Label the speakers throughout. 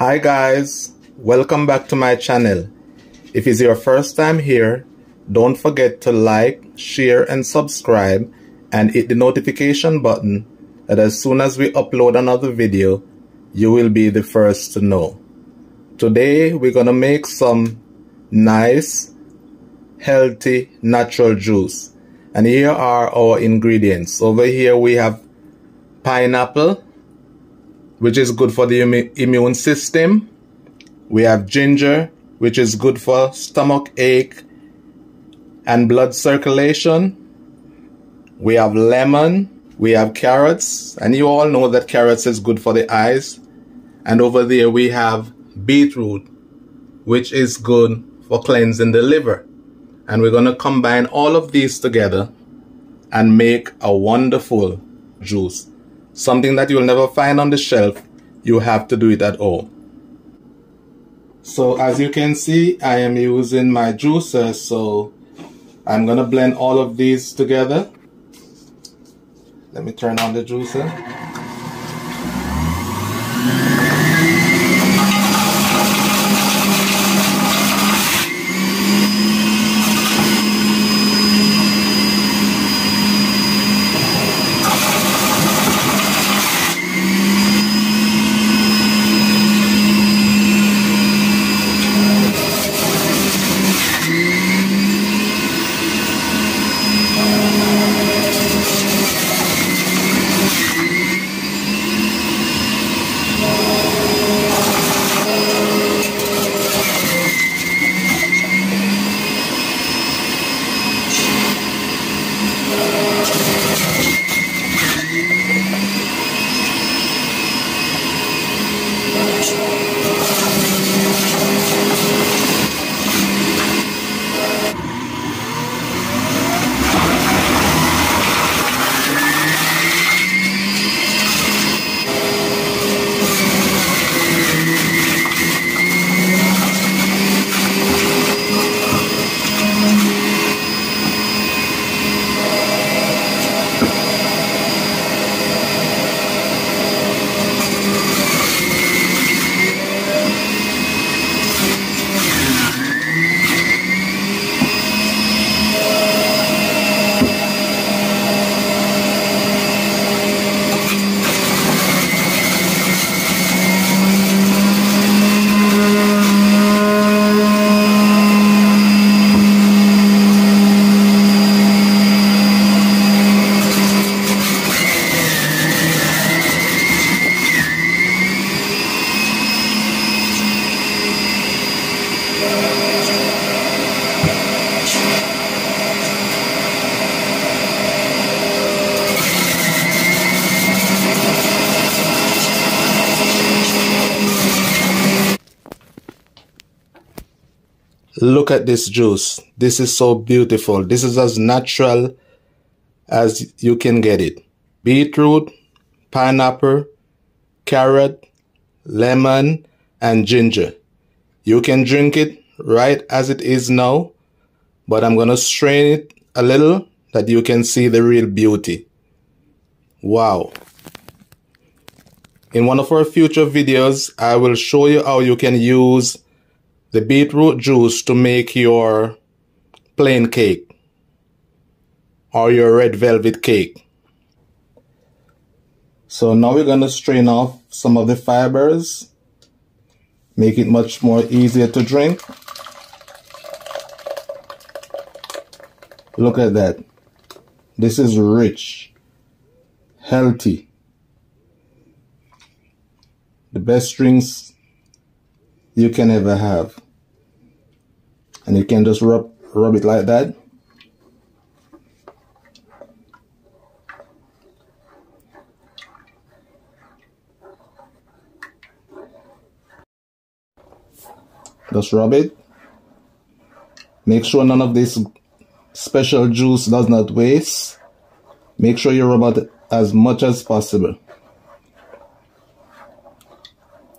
Speaker 1: Hi guys, welcome back to my channel. If it's your first time here, don't forget to like, share and subscribe and hit the notification button that as soon as we upload another video, you will be the first to know. Today we're gonna make some nice, healthy, natural juice. And here are our ingredients. Over here we have pineapple, which is good for the immune system. We have ginger, which is good for stomach ache and blood circulation. We have lemon, we have carrots, and you all know that carrots is good for the eyes. And over there we have beetroot, which is good for cleansing the liver. And we're going to combine all of these together and make a wonderful juice. Something that you'll never find on the shelf. You have to do it at home. So as you can see, I am using my juicer, so I'm gonna blend all of these together. Let me turn on the juicer. Look at this juice. This is so beautiful. This is as natural as you can get it. Beetroot, pineapple, carrot, lemon, and ginger. You can drink it right as it is now, but I'm going to strain it a little that you can see the real beauty. Wow. In one of our future videos, I will show you how you can use the beetroot juice to make your plain cake or your red velvet cake. So now we're going to strain off some of the fibers, make it much more easier to drink. Look at that. This is rich, healthy. The best drinks you can ever have. And you can just rub it like that. Just rub it. Make sure none of this special juice does not waste. Make sure you rub it as much as possible.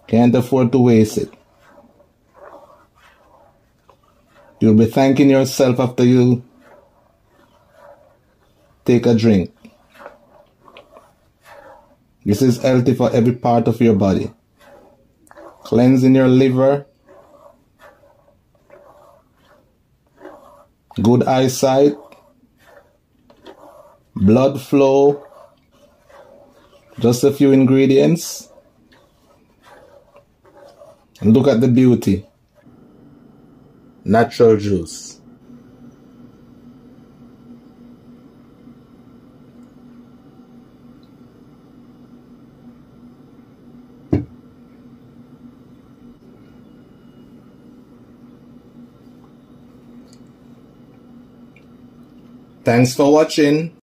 Speaker 1: Can't afford to waste it. You'll be thanking yourself after you take a drink. This is healthy for every part of your body. cleansing your liver, good eyesight, blood flow. Just a few ingredients. And look at the beauty. Natural juice. Thanks for watching.